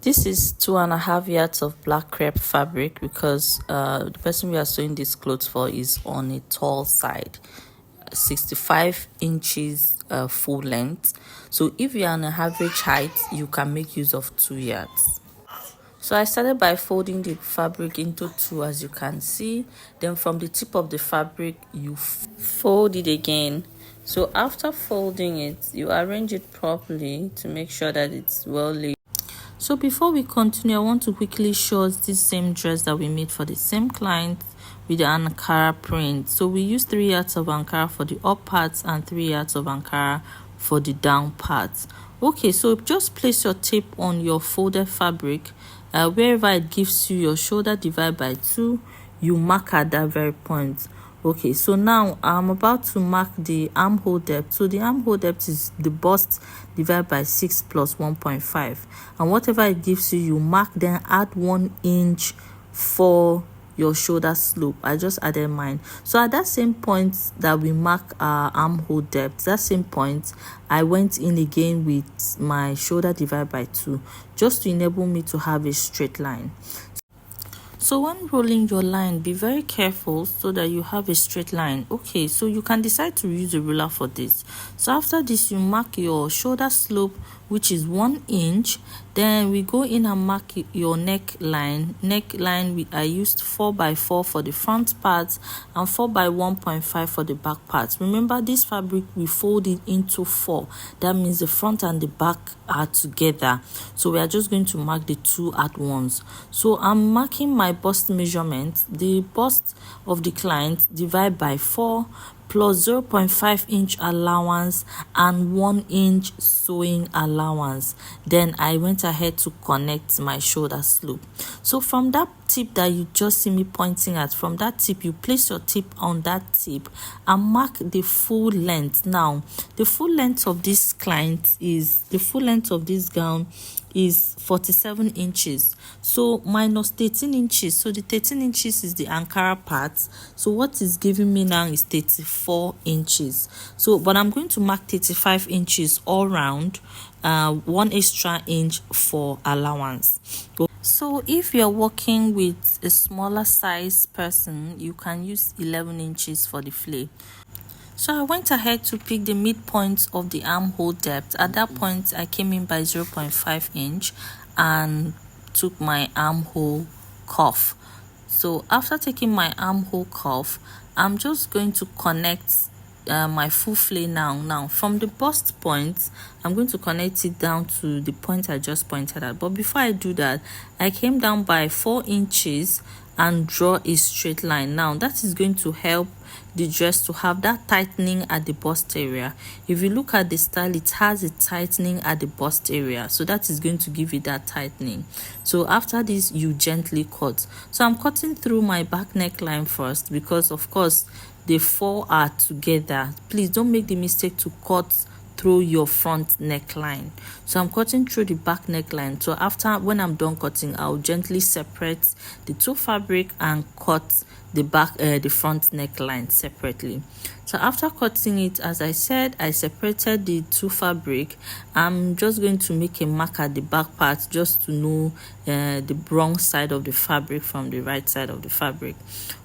This is 2.5 yards of black crepe fabric because the person we are sewing this clothes for is on a tall side, 65 inches full length. So if you are on an average height, you can make use of 2 yards. So I started by folding the fabric into two, as you can see. Then from the tip of the fabric, you fold it again. So after folding it, you arrange it properly to make sure that it's well laid. So before we continue, I want to quickly show us this same dress that we made for the same client with the Ankara print. So we used 3 yards of Ankara for the up parts and 3 yards of Ankara for the down parts. Okay, so just place your tape on your folded fabric. Wherever it gives you your shoulder divide by 2, you mark at that very point. Okay, so now I'm about to mark the armhole depth. So the armhole depth is the bust divided by 6 plus 1.5, and whatever it gives you, you mark, then add 1 inch for your shoulder slope. I just added mine. So at that same point that we mark our armhole depth, that same point, I went in again with my shoulder divided by 2, just to enable me to have a straight line. So when rolling your line, be very careful so that you have a straight line. Okay, so you can decide to use a ruler for this. So after this, you mark your shoulder slope, which is 1 inch. Then we go in and mark your neckline. I used 4x4 for the front part and 4x1.5 for the back part. Remember, this fabric we fold it into 4. That means the front and the back are together. So we are just going to mark the 2 at once. So I'm marking my bust measurement. The bust of the client divide by 4 plus 0.5 inch allowance and 1 inch sewing allowance. Then I went ahead to connect my shoulder slope. So from that tip that you just see me pointing at, from that tip, you place your tip on that tip and mark the full length. Now the full length of this client is, the full length of this gown is 47 inches, so minus 13 inches. So the 13 inches is the Ankara part, so what is giving me now is 34 inches. So but I'm going to mark 35 inches all round, 1 extra inch for allowance. So if you're working with a smaller size person, you can use 11 inches for the flay. So I went ahead to pick the midpoint of the armhole depth. At that point, I came in by 0.5 inch and took my armhole cuff. So after taking my armhole cuff, I'm just going to connect my full flay now. From the bust point, I'm going to connect it down to the point I just pointed at. But before I do that, I came down by 4 inches and draw a straight line. Now that is going to help the dress to have that tightening at the bust area. If you look at the style, it has a tightening at the bust area, so that is going to give you that tightening. So after this, you gently cut. So I'm cutting through my back neckline first, because of course the 4 are together. Please don't make the mistake to cut through your front neckline. So I'm cutting through the back neckline. So after, when I'm done cutting, I'll gently separate the 2 fabric and cut the back the front neckline separately. So after cutting it, as I said, I separated the 2 fabric. I'm just going to make a mark at the back part just to know the wrong side of the fabric from the right side of the fabric.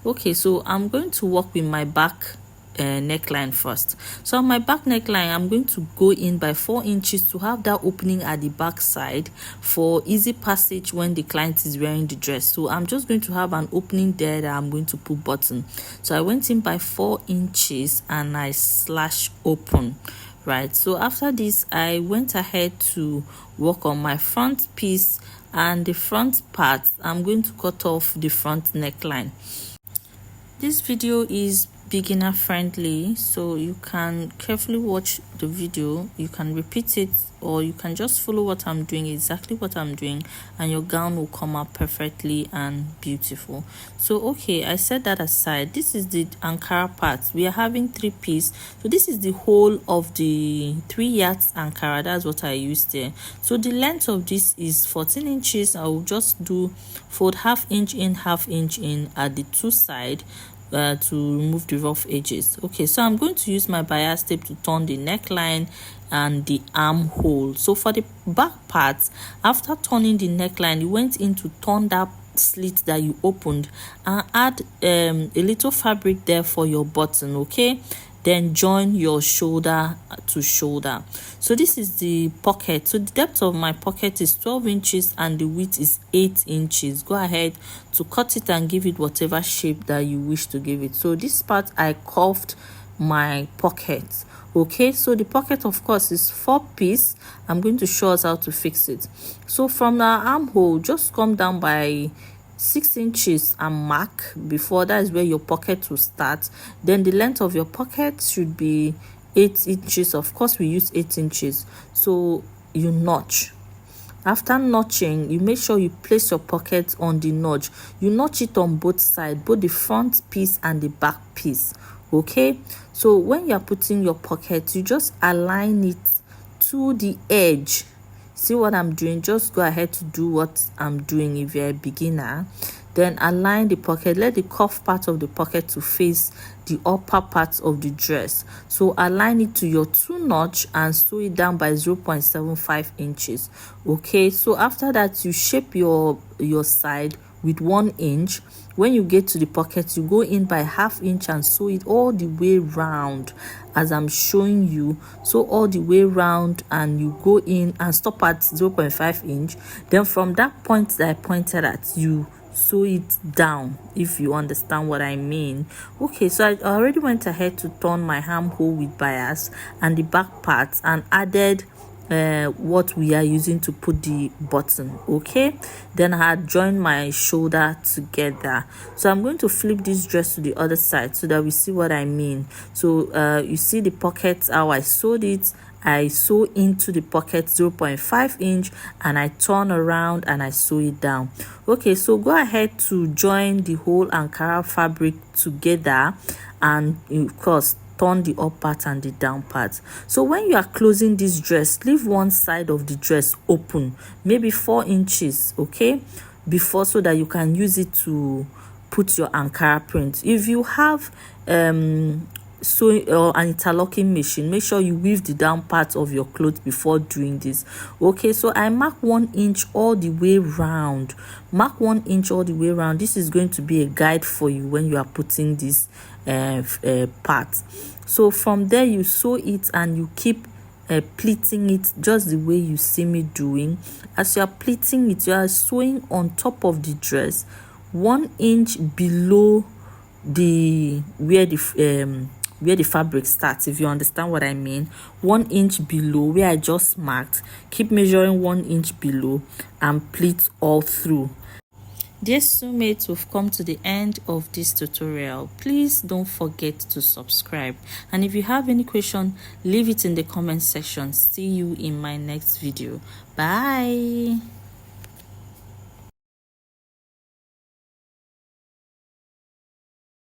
Okay, so I'm going to work with my back neckline first. So on my back neckline, I'm going to go in by 4 inches to have that opening at the back side for easy passage when the client is wearing the dress. So I'm just going to have an opening there that I'm going to put button. So I went in by 4 inches and I slash open. Right, so after this, I went ahead to work on my front piece, and the front part, I'm going to cut off the front neckline. This video is beginner friendly, so you can carefully watch the video, you can repeat it, or you can just follow what I'm doing, exactly what I'm doing, and your gown will come out perfectly and beautiful. So okay, I set that aside. This is the Ankara part. We are having 3 pieces, so this is the whole of the 3 yards Ankara. That's what I used there. So the length of this is 14 inches. I will just do fold ½ inch in, ½ inch in at the 2 sides. to remove the rough edges. Okay, so I'm going to use my bias tape to turn the neckline and the armhole. So for the back parts, after turning the neckline, you went in to turn that slit that you opened and add a little fabric there for your button. Okay, then join your shoulder to shoulder. So this is the pocket. So the depth of my pocket is 12 inches and the width is 8 inches. Go ahead to cut it and give it whatever shape that you wish to give it. So this part I curved my pocket. Okay, so the pocket of course is 4-piece. I'm going to show us how to fix it. So from the armhole, just come down by 6 inches and mark before. That is where your pocket will start. Then the length of your pocket should be 8 inches. Of course we use 8 inches. So you notch. After notching, you make sure you place your pocket on the notch. You notch it on both sides, both the front piece and the back piece. Okay, so when you're putting your pocket, you just align it to the edge. See what I'm doing? Just go ahead to do what I'm doing if you're a beginner. Then align the pocket. Let the cuff part of the pocket to face the upper part of the dress. So align it to your 2 notch and sew it down by 0.75 inches. Okay, so after that, you shape your side with 1 inch. When you get to the pocket, you go in by 1/2 inch and sew it all the way round as I'm showing you. So all the way round, and you go in and stop at 0.5 inch. Then from that point that I pointed at, you sew it down, if you understand what I mean. Okay, so I already went ahead to turn my armhole with bias and the back parts and added what we are using to put the button. Okay, then I had joined my shoulder together. So I'm going to flip this dress to the other side so that we see what I mean. So you see the pockets, how I sewed it. I sew into the pocket 0.5 inch and I turn around and I sew it down. Okay, so go ahead to join the whole Ankara fabric together and of course turn the up part and the down part. So when you are closing this dress, leave one side of the dress open, maybe 4 inches, okay, before, so that you can use it to put your Ankara print. If you have sewing or an interlocking machine, make sure you weave the down part of your clothes before doing this. Okay, so I mark 1 inch all the way round. Mark 1 inch all the way round. This is going to be a guide for you when you are putting this part. So from there, you sew it and you keep pleating it just the way you see me doing. As you are pleating it, you are sewing on top of the dress 1 inch below the where the fabric starts, if you understand what I mean. 1 inch below where I just marked. Keep measuring 1 inch below and pleat all through. Dear schoolmates, we've come to the end of this tutorial. Please don't forget to subscribe, and if you have any question, leave it in the comment section. See you in my next video. Bye.